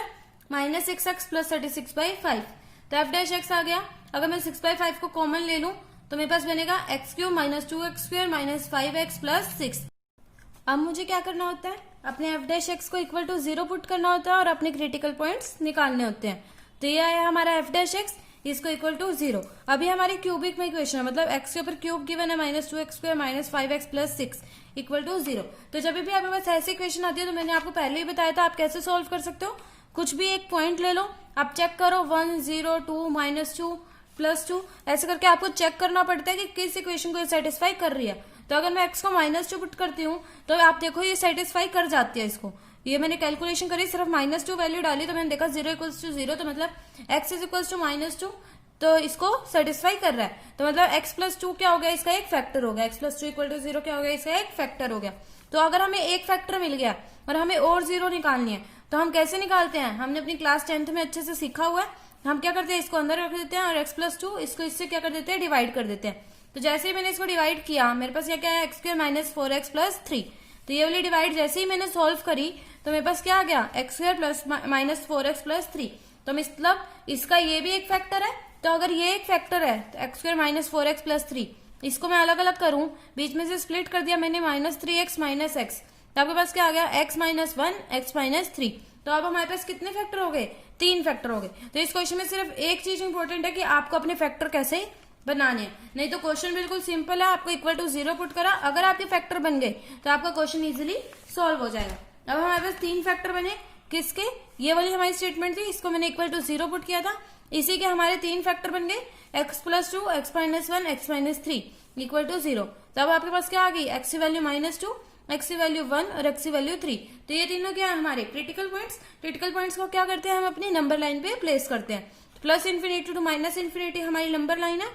A: minus 6x plus 36/5। तो f'(x) आ गया। अगर मैं 6/5 को कॉमन ले लूं तो मेरे पास बनेगा x³ minus 2x² minus 5x plus 6। अब मुझे क्या करना होता है, अपने f'(x) को इक्वल टू 0 पुट करना होता है और अपने क्रिटिकल पॉइंट्स निकालने होते हैं। तो ये आया हमारा f'(x), इसको इक्वल टू 0। अभी हमारी क्यूबिक में इक्वेशन है, मतलब x के ऊपर क्यूब गिवन है -2x² minus 5x plus 6 equal to 0। तो जब भी आपके पास ऐसी इक्वेशन आती है तो मैंने आपको पहले ही बताया था आप कैसे सॉल्व कर सकते हो। कुछ भी एक पॉइंट ले लो, आप चेक करो 1 0 2 -2 +2, ऐसे करके आपको चेक करना पड़ता है कि किस इक्वेशन को सेटिस्फाई कर रही है। तो अगर मैं x को -2 पुट करती हूँ तो आप देखो ये सेटिस्फाई कर जाती है इसको। ये मैंने कैलकुलेशन करी, सिर्फ -2 वैल्यू डाली तो मैंने देखा 0 = 0, तो मतलब x = -2 तो इसको सेटिस्फाई कर रहा है। तो मतलब x + 2 क्या हो गया, इसका एक फैक्टर हो गया। x + 2 = 0 क्या हो गया, इसका एक फैक्टर हो गया। तो अगर हमें एक फैक्टर मिल गया और हमें और 0 निकालनी है तो हम कैसे निकालते हैं, हमने अपनी क्लास 10th में अच्छे से सीखा हुआ है। हम क्या करते हैं, इसको अंदर रख देते हैं और x + 2 इसको इससे क्या कर देते हैं, डिवाइड कर देते हैं। तो जैसे ही मैंने इसको डिवाइड किया मेरे पास ये क्या है, x² माइनस 4x प्लस 3। तो ये वाली डिवाइड जैसे ही मैंने सॉल्व करी तो मेरे पास क्या आ गया, x² plus minus 4x plus 3। तो मतलब इसका ये भी एक फैक्टर है। तो अगर ये एक फैक्टर है तो x² माइनस 4x प्लस 3, इसको मैं अलग अलग करूं, बीच में से स्प्लिट कर दिया मैंने -3x माइनस x, तो आपके पास क्या आ गया x - 1 x - 3। तो अब हमारे पास कितने फैक्टर हो गए, 3 फैक्टर हो गए। तो इस क्वेश्चन में सिर्फ एक चीज इंपॉर्टेंट है कि आपको अपने फैक्टर कैसे बनाने हैं, नहीं तो क्वेश्चन बिल्कुल सिंपल है। आपको इक्वल टू 0 पुट करा, अगर आपके फैक्टर बन गए तो आपका क्वेश्चन इजीली सॉल्व हो जाएगा। अब हमारे पास 3 फैक्टर बने, किसके, ये वाली हमारी स्टेटमेंट थी, इसको मैंने इक्वल टू 0 पुट किया था, इसी के हमारे 3 फैक्टर बन गए, x + 2 x - 1 x - 3 equal to 0। तो अब आपके पास क्या आ गई, x की वैल्यू -2 x की वैल्यू 1 और x की वैल्यू 3। तो ये तीनों क्या है हमारे क्रिटिकल पॉइंट्स। क्रिटिकल पॉइंट्स को क्या करते हैं, हम अपनी नंबर लाइन पे प्लेस करते हैं। +∞ टू -∞ हमारी नंबर लाइन है,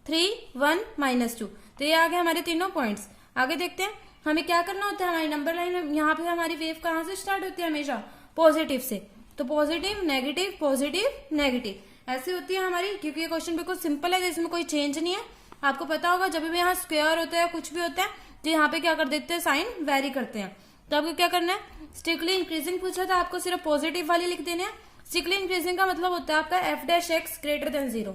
A: 3 1 -2। तो ये आ गए हमारे तीनों पॉइंट्स। आगे देखते हैं हमें क्या करना होता है, हमारी नंबर लाइन यहाँ पे हमारी वेव कहाँ से स्टार्ट होती है, हमेशा पॉजिटिव से। तो पॉजिटिव नेगेटिव पॉजिटिव नेगेटिव ऐसी होती है हमारी, क्योंकि ये क्वेश्चन बिल्कुल सिंपल है, इसमें कोई चेंज नहीं है। आपको पता होगा जब भी यहाँ स्क्वायर होता है कुछ भी होता है तो यहाँ पे क्या कर देते हैं, साइन वेरी करते हैं। तो आपको क्या करना है, स्ट्रिक्टली इंक्रीजिंग पूछा था, आपको सिर्फ पॉजिटिव वाली लिख देने हैं। स्ट्रिक्टली इंक्रीजिंग का मतलब होता है आपका F dash x greater than 0।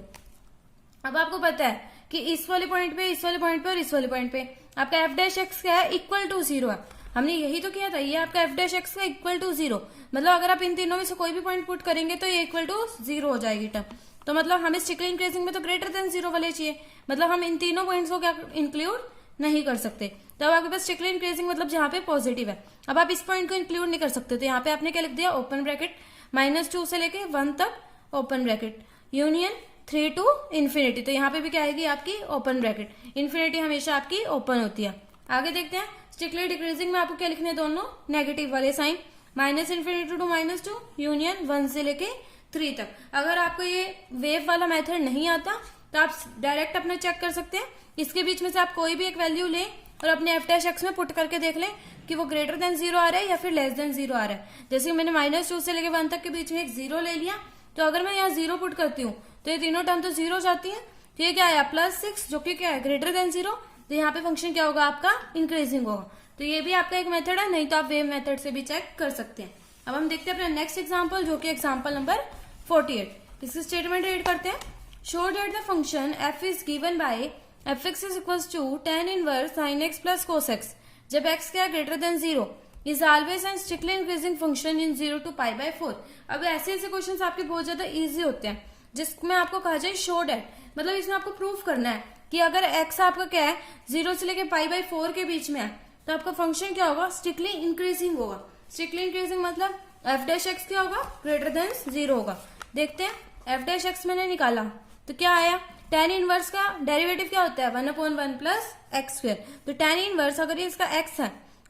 A: अब आपको पता है कि इस वाले पॉइंट पे, इस वाले पॉइंट पे और इस वाले पॉइंट पे आपका एफ डैश एक्स क्या है, इक्वल टू 0 है। हमने यही तो किया था, ये आपका एफ डैश एक्स का इक्वल टू 0, मतलब अगर आप इन तीनों में से कोई भी पॉइंट पुट करेंगे तो ये इक्वल टू 0 हो जाएगी टर्म। तो मतलब हमें स्ट्रिक्टली इंक्रीजिंग में तो ग्रेटर देन 0 वाले चाहिए, मतलब हम इन तीनों पॉइंट्स को क्या इंक्लूड नहीं कर सकते। तो अब आपके पास स्ट्रिक्टली इंक्रीजिंग मतलब जहां पे पॉजिटिव है। अब आप इस पॉइंट को इंक्लूड नहीं कर सकते, तो यहाँ पे आपने क्या लिख दिया, ओपन ब्रैकेट -2 से लेके 1 तक open bracket, union 3 to infinity. तो यहाँ पे भी क्या आएगी आपकी ओपन ब्रैकेट, इन्फिनिटी हमेशा आपकी ओपन होती है। आगे देखते हैं स्ट्रिक्टली डिक्रीजिंग में आपको क्या लिखने हैं, दोनों नेगेटिव वाले साइन, -इन्फिनिटी टू -2 यूनियन 1 से लेके 3 तक। अगर आपको ये वेव वाला मेथड नहीं आता तो आप डायरेक्ट अपना चेक कर सकते हैं, इसके बीच में से आप कोई भी एक वैल्यू लें और अपने एफ डैश एक्स में पुट करके देख लें कि वो ग्रेटर देन 0 आ रहा है या फिर लेस देन 0 आ रहा है। जैसे मैंने -2 से लेके 1 तक के बीच में एक 0 ले लिया, तो अगर मैं यहाँ 0 पुट करती हूँ तो ये तीनों टर्म तो 0 जाती है। तो ये क्या आया, +6, जो कि क्या है, ग्रेटर देन 0। तो यहाँ पे फंक्शन क्या होगा आपका, इंक्रीजिंग होगा। तो ये भी आपका एक मेथड है, नहीं तो आप वेव मेथड से भी चेक कर सकते हैं। अब हम देखते हैं अपना नेक्स्ट एग्जाम्पल, जो कि एग्जाम्पल नंबर 48। इसकी स्टेटमेंट रीड करते हैं। Show that the function f is given by f(x) is equals to tan inverse sin x plus cos x जब x क्या greater than 0 is always and strictly increasing function in 0 to π/4। अब ऐसे question आपके बहुत ज्यादा easy होते हैं जिसमें आपको कहा जाए शो दैट, मतलब इसमें आपको प्रूफ करना है कि अगर x आपका क्या है 0 से लेके π/4 के बीच में है तो आपका फंक्शन क्या होगा, स्ट्रिक्टली इंक्रीजिंग होगा। स्ट्रिक्टली इंक्रीजिंग मतलब एफ डैश एक्स क्या होगा, ग्रेटर देन 0 होगा। देखते हैं एफ डैश एक्स मैंने निकाला तो क्या आया, tan इनवर्स का डेरिवेटिव क्या होता है, 1/1 प्लस एक्स स्क्वायर। तो tan इनवर्स अगर ये इसका x है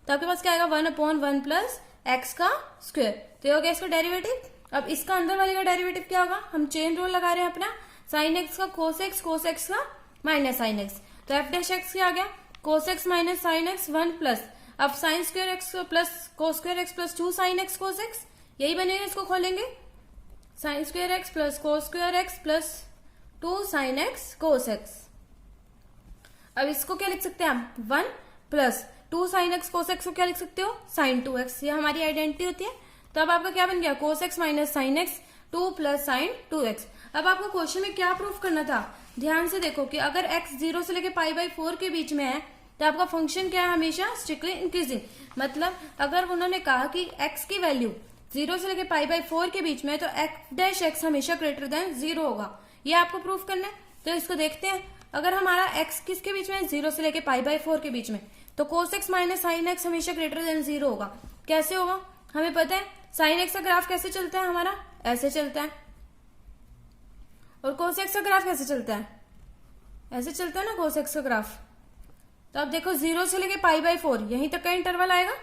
A: तो आपके पास क्या आएगा, 1/1 प्लस एक्स का स्क्वायर। तो ये हो गया इसका डेरिवेटिव। अब इसका अंदर वाले का डेरिवेटिव क्या होगा, हम चेन रूल लगा रहे हैं अपना, sin x का cos x, cos x का माइनस sin x। तो एफ डैश एक्स क्या आ गया, cos x minus sin x 1 plus, अब sin square x plus cos square x plus 2 sin x cos x, यही बनेगा। इसको खोलेंगे, sin square x plus cos square x plus 2 sin x cos x। अब इसको क्या लिख सकते हैं हम, 1 plus 2 sin x cos x को क्या लिख सकते हो, sin 2x। ये हमारी आइडेंटिटी होती है। तो अब आपका क्या बन गया, cos x minus sin x 2 plus sin 2x। अब आपको क्वेश्चन में क्या प्रूफ करना था, ध्यान से देखो कि अगर x 0 से लेके π/4 के बीच में है तो आपका फंक्शन क्या है, हमेशा स्ट्रिक्टली इंक्रीजिंग। मतलब अगर उन्होंने कहा कि x की वैल्यू 0 से लेके π/4 के बीच में है तो एफ डैश एक्स हमेशा ग्रेटर देन 0 होगा, ये आपको प्रूफ करना है। तो इसको देखते हैं, अगर हमारा x किसके बीच में है, 0 से लेके π/4 के बीच में, तो cos x minus sin x हमेशा ग्रेटर देन 0 होगा। कैसे होगा, हमें पता है sin x का ग्राफ कैसे चलता है, हमारा ऐसे चलता है, और cos x का ग्राफ कैसे चलता है, ऐसे चलता है ना cos x का ग्राफ। तो अब देखो 0 से लेके π/4 यहीं तक का इंटरवल आएगा,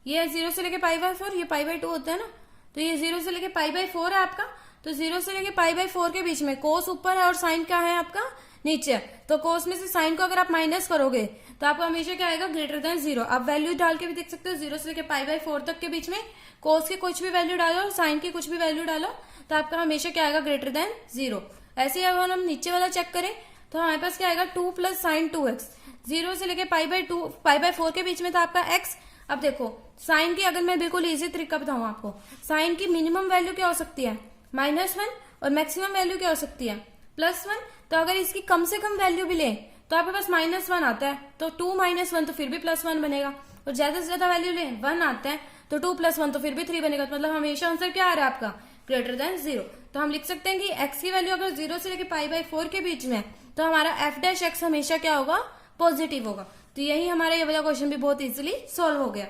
A: ये 0 से लेके π/4, ये π/2 होता है ना, तो ये 0 से लेके π/4 है आपका। तो 0 से लेके π/4 के बीच में cos ऊपर है और sin क्या है आपका नीचे है। तो cos में से sin को अगर आप माइनस करोगे तो आपको हमेशा क्या आएगा, ग्रेटर देन 0। आप वैल्यू डाल के भी देख सकते हो, 0 से लेके π/4 तक के बीच में cos की कुछ भी वैल्यू डालो और sin की कुछ भी वैल्यू डालो तो आपका हमेशा क्या आएगा, ग्रेटर देन 0। ऐसे ही अगर हम नीचे वाला चेक करें तो हमारे पास क्या आएगा, 2 प्लस sin 2x। 0 से लेके π/4 के बीच में था आपका x। अब देखो साइन की अगर मैं बिल्कुल इजी तरीका बताऊं आपको, साइन की मिनिमम वैल्यू क्या हो सकती है, -1, और मैक्सिमम वैल्यू क्या हो सकती है, +1। तो अगर इसकी कम से कम वैल्यू भी लें तो आपके पास -1 आता है, तो 2 - 1 तो फिर भी +1 बनेगा, और ज्यादा से ज्यादा वैल्यू लें 1 आता है तो 2 + 1 तो फिर भी 3 बनेगा। तो मतलब हमेशा आंसर क्या आ रहा है आपका, ग्रेटर देन 0। तो हम लिख सकते हैं कि x की वैल्यू अगर 0 से लेके π/4 के बीच में है तो हमारा एफ डैश एक्स हमेशा क्या होगा, पॉजिटिव होगा। तो यही हमारा ये वाला क्वेश्चन भी बहुत इजीली सॉल्व हो गया।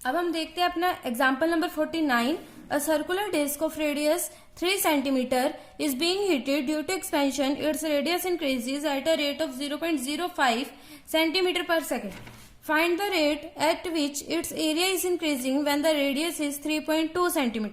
A: अब हम देखते हैं अपना example number 49। A circular disc of radius 3 cm is being heated due to expansion. Its radius increases at a rate of 0.05 cm per second. Find the rate at which its area is increasing when the radius is 3.2 cm.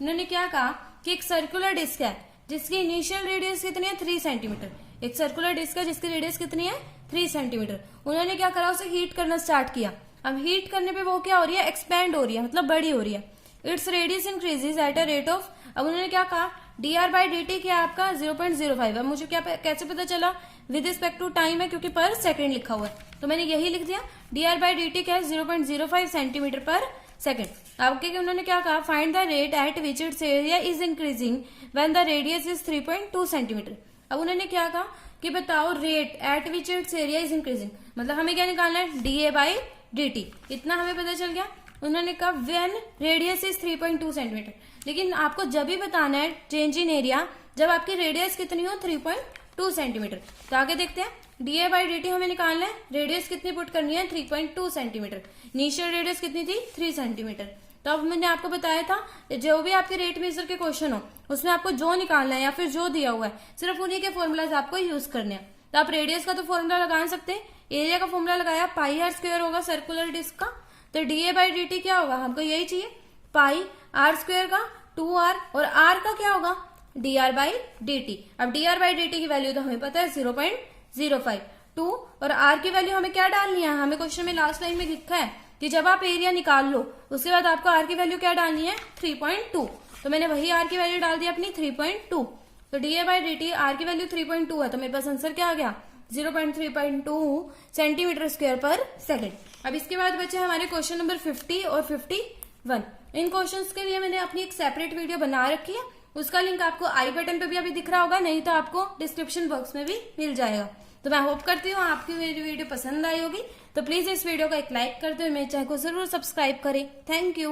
A: इन्होंने क्या कहा कि एक circular disc है जिसकी initial radius कितनी है, 3 centimetre. एक सर्कुलर डिस्क है जिसकी रेडियस कितनी है, 3 सेंटीमीटर। उन्होंने क्या करा, उसे हीट करना स्टार्ट किया। अब हीट करने पे वो क्या हो रही है, एक्सपैंड हो रही है, मतलब बड़ी हो रही है। Its radius increases at a rate of, अब उन्होंने क्या कहा, dr/dt क्या आपका 0.05। अब मुझे क्या कैसे पता चला, विद रिस्पेक्ट टू टाइम है क्योंकि पर सेकंड लिखा हुआ है, तो मैंने यही लिख दिया। dr/dt क्या है 0.05 सेंटीमीटर पर सेकंड। आपके उन्होंने क्या कहा, find the rate at which it's area is increasing when the radius is 3.2 centimetre. अब उन्होंने क्या कहा कि बताओ rate at which it's area is increasing, मतलब हमें क्या निकालना है, dA/dt, इतना हमें पता चल गया। उन्होंने कहा व्हेन रेडियस इज 3.2 सेंटीमीटर, लेकिन आपको जब भी बताना है चेंज इन एरिया जब आपकी रेडियस कितनी हो 3.2 सेंटीमीटर। तो आगे देखते हैं, dA/dt हमें निकालना है, रेडियस कितनी पुट करनी है 3.2 सेंटीमीटर, इनिशियल रेडियस कितनी थी 3 सेंटीमीटर। तो अब मैंने आपको बताया था जो भी आपके रेट मेजर के क्वेश्चन हो उसमें आपको जो निकालना है या फिर जो दिया हुआ है सिर्फ उन्हीं के फॉर्मूलाज आपको यूज करने हैं। तो आप रेडियस का तो फॉर्मूला लगा सकते हैं, एरिया का फॉर्मूला लगाया πr² होगा सर्कुलर डिस्क का, तो dA/dt क्या होगा, हमको यही चाहिए πr² का 2r और r का क्या होगा dr/dt। अब dr/dt की वैल्यू तो हमें पता है 0.05, 2 और r की वैल्यू हमें क्या डालनी है, हमें क्वेश्चन में लास्ट लाइन में लिखा है कि जब आप एरिया निकाल लो उसके बाद आपको r की वैल्यू क्या डालनी है 3.2, तो मैंने वही r की वैल्यू डाल दी अपनी 3.2। तो dA/dt r की वैल्यू 3.2 है, तो मेरे पास आंसर क्या आ गया 0.3.2 सेंटीमीटर स्क्वायर पर सेकंड। अब इसके बाद बचे हमारे क्वेश्चन नंबर 50 और 51। इन क्वेश्चंस के लिए मैंने अपनी एक सेपरेट वीडियो बना रखी है, उसका लिंक आपको आई बटन पे भी अभी दिख रहा होगा, नहीं तो आपको डिस्क्रिप्शन बॉक्स में भी मिल जाएगा। तो मैं होप करती हूँ आपकी मेरी वीडियो पसंद आई होगी, तो प्लीज इस वीडियो को एक लाइक कर दो, मेरे चैनल को जरूर सब्सक्राइब करें। Thank you.